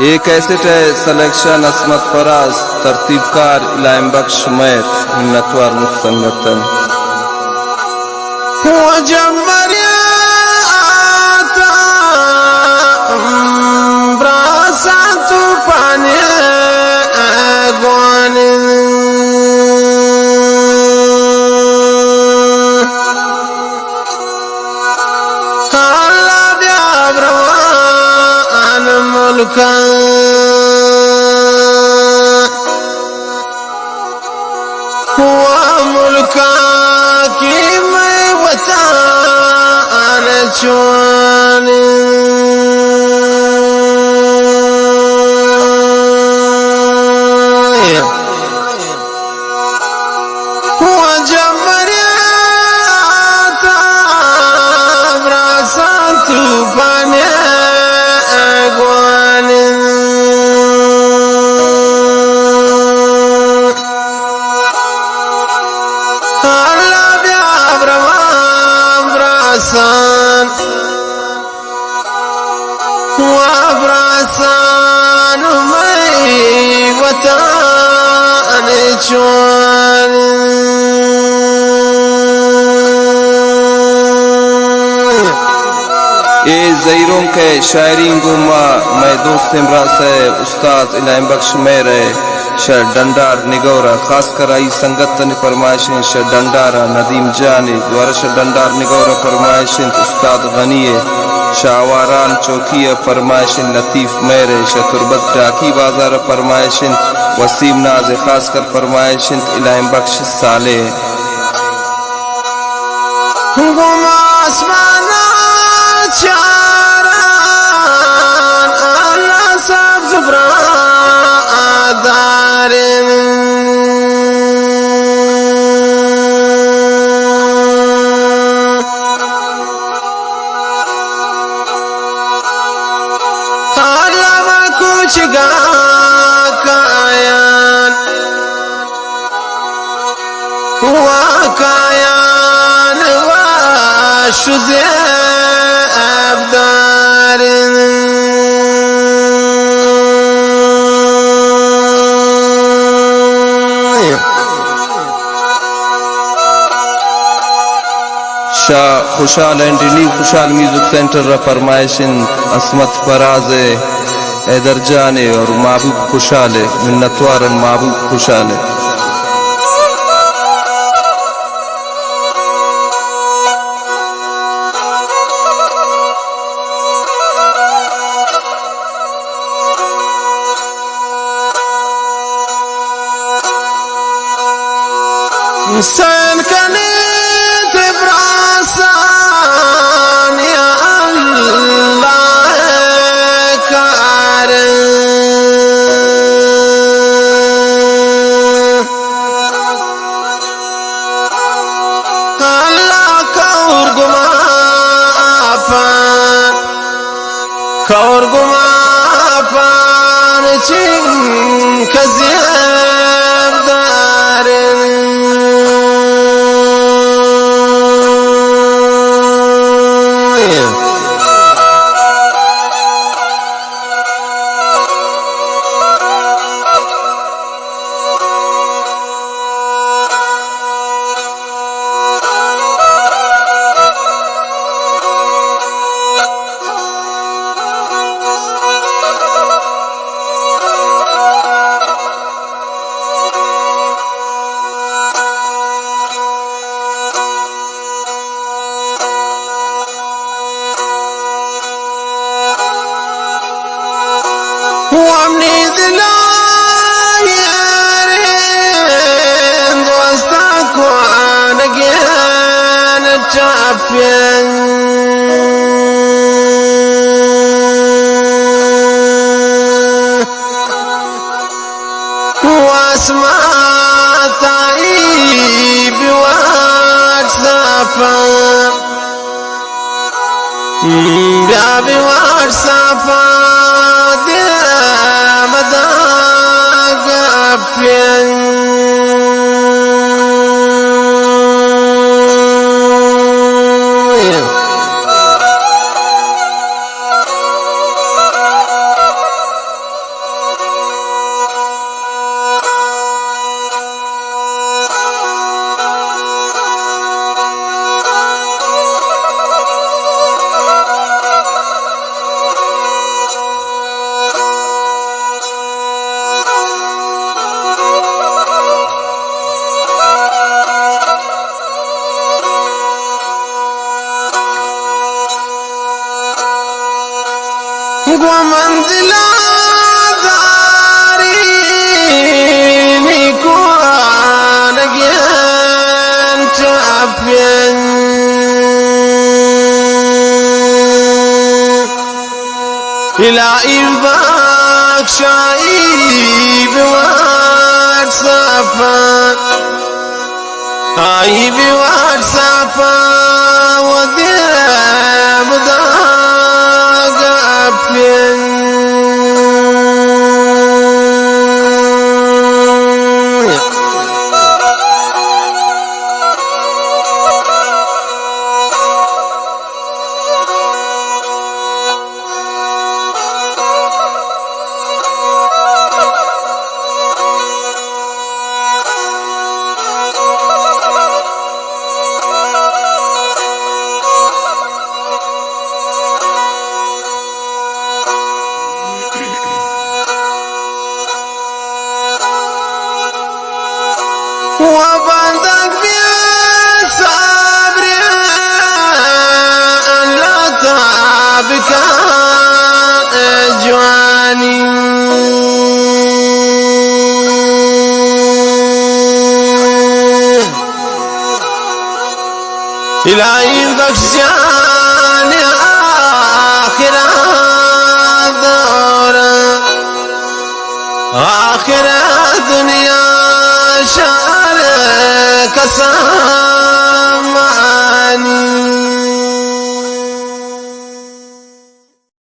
ये कैसेट है सलेक्शन असमत फराज, तरतीबकार इलाम बख्श मैर, मिन्नतवार मुफ्संगतन। जब मरिया आता ब्रासा तू पानी गुआनी मुल्का हुआ मुल्का की मैं वतन चुनी हुआ जब मरिया था ब्रासा तूफान वब्रासान मैं वतन चुन ये ज़हीरों के शायरी गुमा मैं दोस्त इमरा से उस्ताद इलाम बख्श मैर शर डंडार निगौरा खासकर आई संगत ने फरमाइशें शर डंडारा नदीम जानी द्वारा शर डंडार निगौरा फरमाइशें उस्ताद गनीए शाहवारान चौकी फरमाइशिन लतीफ़ मेरे शतुरबत डाकी बाजार फरमाइशिन वसीम नाज खासकर फरमाइशिन इलाम बख्श साले कायान हुआ कायान वाशुदे अब्दार Shah Khushal and new Khushal music centre फरमाइशिन असमत फराज हैदर जाने और महबूब खुशाल मिन्नतवारन महबूब खुशाल। इंसान कने ते ब्रासान या अल्लाह कार अल्लाह कौर गुमा पान चिंग कज़ियदार وامني ذلايرين دوستك وانا جيان الشافين واسمع تعيب واتسابا بابي واتسابا ومنزل داري كون again champion إلهي باك شايب واتسابا عيب واتسابا وديم داقابين وبندق بالصبر أن لا تعبك أجواني إلهي بخشاني آخر دورة آخر دنيا شعر